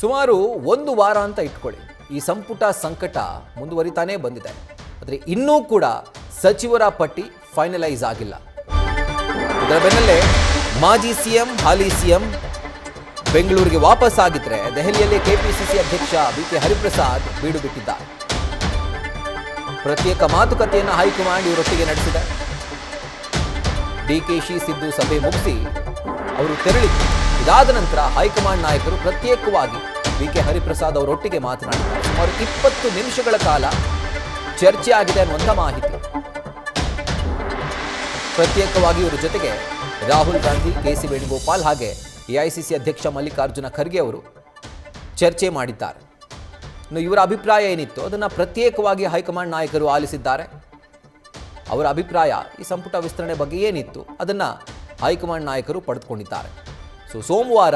ಸುಮಾರು ಒಂದು ವಾರ ಅಂತ ಇಟ್ಕೊಳ್ಳಿ, ಈ ಸಂಪುಟ ಸಂಕಟ ಮುಂದುವರಿತಾನೇ ಬಂದಿದೆ. ಆದರೆ ಇನ್ನೂ ಕೂಡ ಸಚಿವರ ಪಟ್ಟಿ ಫೈನಲೈಸ್ ಆಗಿಲ್ಲ. ಇದರ ಬೆನ್ನಲ್ಲೇ ಮಾಜಿ ಸಿಎಂ ಹಾಲಿ ಸಿಎಂ ಬೆಂಗಳೂರಿಗೆ ವಾಪಸ್ ಆಗಿದ್ರೆ ದೆಹಲಿಯಲ್ಲಿ ಕೆಪಿಸಿಸಿ ಅಧ್ಯಕ್ಷ ಬಿಕೆ ಹರಿಪ್ರಸಾದ್ ಬೀಡು ಬಿಟ್ಟಿದ್ದಾರೆ. ಪ್ರತ್ಯೇಕ ಮಾತುಕತೆಯನ್ನು ಹೈಕಮಾಂಡ್ ಇವರೊಟ್ಟಿಗೆ ನಡೆಸಿದೆ. ಡಿಕೆಶಿ ಸಿದ್ದು ಸಭೆ ಮುಗಿಸಿ ಅವರು ತೆರಳಿದ್ರು. ಇದಾದ ನಂತರ ಹೈಕಮಾಂಡ್ ನಾಯಕರು ಪ್ರತ್ಯೇಕವಾಗಿ ಬಿಕೆ ಹರಿಪ್ರಸಾದ್ ಅವರೊಟ್ಟಿಗೆ ಮಾತನಾಡಿದ್ದಾರೆ. ಸುಮಾರು 20 ನಿಮಿಷಗಳ ಕಾಲ ಚರ್ಚೆ ಆಗಿದೆ ಅನ್ನುವಂಥ ಮಾಹಿತಿ. ಪ್ರತ್ಯೇಕವಾಗಿ ಇವರ ಜೊತೆಗೆ ರಾಹುಲ್ ಗಾಂಧಿ, ಕೆಸಿ ವೇಣುಗೋಪಾಲ್ ಹಾಗೆ ಎಐಸಿಸಿ ಅಧ್ಯಕ್ಷ ಮಲ್ಲಿಕಾರ್ಜುನ ಖರ್ಗೆ ಅವರು ಚರ್ಚೆ ಮಾಡಿದ್ದಾರೆ. ಇನ್ನು ಇವರ ಅಭಿಪ್ರಾಯ ಏನಿತ್ತು ಅದನ್ನು ಪ್ರತ್ಯೇಕವಾಗಿ ಹೈಕಮಾಂಡ್ ನಾಯಕರು ಆಲಿಸಿದ್ದಾರೆ. ಅವರ ಅಭಿಪ್ರಾಯ ಈ ಸಂಪುಟ ವಿಸ್ತರಣೆ ಬಗ್ಗೆ ಏನಿತ್ತು ಅದನ್ನು ಹೈಕಮಾಂಡ್ ನಾಯಕರು ಪಡೆದುಕೊಂಡಿದ್ದಾರೆ. ಸೋಮವಾರ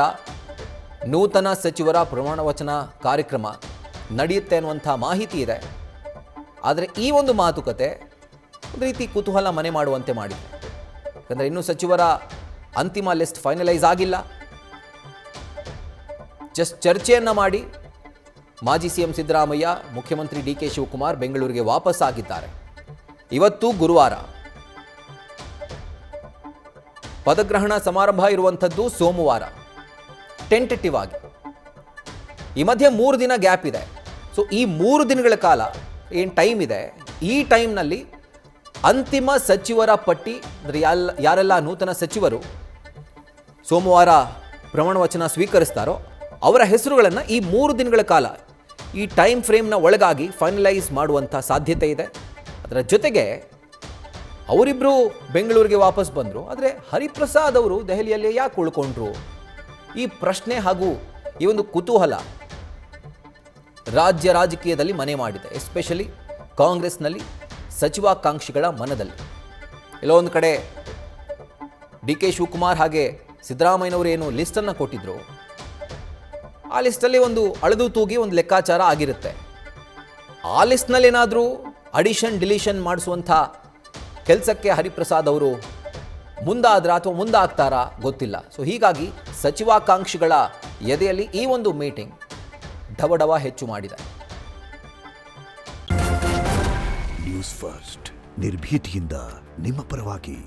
ನೂತನ ಸಚಿವರ ಪ್ರಮಾಣ ವಚನ ಕಾರ್ಯಕ್ರಮ ನಡೆಯುತ್ತೆ ಅನ್ನುವಂಥ ಮಾಹಿತಿ ಇದೆ. ಆದರೆ ಈ ಒಂದು ಮಾತುಕತೆ ಒಂದು ರೀತಿ ಕುತೂಹಲ ಮನೆ ಮಾಡುವಂತೆ ಮಾಡಿದೆ. ಯಾಕಂದರೆ ಇನ್ನೂ ಸಚಿವರ ಅಂತಿಮ ಲಿಸ್ಟ್ ಫೈನಲೈಸ್ ಆಗಿಲ್ಲ. ಜಸ್ಟ್ ಚರ್ಚೆಯನ್ನು ಮಾಡಿ ಮಾಜಿ ಸಿಎಂ ಸಿದ್ದರಾಮಯ್ಯ, ಮುಖ್ಯಮಂತ್ರಿ ಡಿಕೆ ಶಿವಕುಮಾರ್ ಬೆಂಗಳೂರಿಗೆ ವಾಪಸ್ ಆಗಿದ್ದಾರೆ. ಇವತ್ತು ಗುರುವಾರ, ಪದಗ್ರಹಣ ಸಮಾರಂಭ ಇರುವಂಥದ್ದು ಸೋಮವಾರ ಟೆಂಟೇಟಿವ್ ಆಗಿ. ಈ ಮಧ್ಯೆ 3 ದಿನ ಗ್ಯಾಪ್ ಇದೆ. ಸೊ ಈ 3 ದಿನಗಳ ಕಾಲ ಏನು ಟೈಮ್ ಇದೆ, ಈ ಟೈಮ್ನಲ್ಲಿ ಅಂತಿಮ ಸಚಿವರ ಪಟ್ಟಿ ಅಂದರೆ ಯಾರೆಲ್ಲ ನೂತನ ಸಚಿವರು ಸೋಮವಾರ ಪ್ರಮಾಣ ವಚನ ಸ್ವೀಕರಿಸ್ತಾರೋ ಅವರ ಹೆಸರುಗಳನ್ನು ಈ 3 ದಿನಗಳ ಕಾಲ ಈ ಟೈಮ್ ಫ್ರೇಮ್ನ ಒಳಗಾಗಿ ಫೈನಲೈಸ್ ಮಾಡುವಂಥ ಸಾಧ್ಯತೆ ಇದೆ. ಅದರ ಜೊತೆಗೆ ಅವರಿಬ್ಬರು ಬೆಂಗಳೂರಿಗೆ ವಾಪಸ್ ಬಂದರು. ಆದರೆ ಹರಿಪ್ರಸಾದ್ ಅವರು ದೆಹಲಿಯಲ್ಲಿ ಯಾಕೆ ಉಳ್ಕೊಂಡ್ರು? ಈ ಪ್ರಶ್ನೆ ಹಾಗೂ ಈ ಒಂದು ಕುತೂಹಲ ರಾಜ್ಯ ರಾಜಕೀಯದಲ್ಲಿ ಮನೆ ಮಾಡಿದೆ. ಎಸ್ಪೆಷಲಿ ಕಾಂಗ್ರೆಸ್ನಲ್ಲಿ ಸಚಿವಾಕಾಂಕ್ಷಿಗಳ ಮನದಲ್ಲಿ. ಎಲ್ಲೋ ಒಂದು ಕಡೆ ಡಿ ಕೆ ಶಿವಕುಮಾರ್ ಹಾಗೆ ಸಿದ್ದರಾಮಯ್ಯನವರು ಏನು ಲಿಸ್ಟನ್ನು ಕೊಟ್ಟಿದ್ರು, ಆ ಲಿಸ್ಟಲ್ಲಿ ಒಂದು ಅಳೆದು ತೂಗಿ ಒಂದು ಲೆಕ್ಕಾಚಾರ ಆಗಿರುತ್ತೆ. ಆ ಲಿಸ್ಟ್ನಲ್ಲಿ ಏನಾದರೂ ಅಡಿಷನ್ ಡಿಲೀಷನ್ ಮಾಡಿಸುವಂಥ ಕೆಲಸಕ್ಕೆ ಹರಿಪ್ರಸಾದ್ ಅವರು ಮುಂದಾದ್ರ ಅಥವಾ ಮುಂದಾಗ್ತಾರಾ ಗೊತ್ತಿಲ್ಲ. ಸೊ ಹೀಗಾಗಿ ಸಚಿವಾಕಾಂಕ್ಷಿಗಳ ಎದೆಯಲ್ಲಿ ಈ ಒಂದು ಮೀಟಿಂಗ್ ಢವಢವ ಹೆಚ್ಚು ಮಾಡಿದೆ. ನ್ಯೂಸ್ ಫಸ್ಟ್ ನಿರ್ಭೀತಿಯಿಂದ ನಿಮ್ಮ ಪರವಾಗಿ.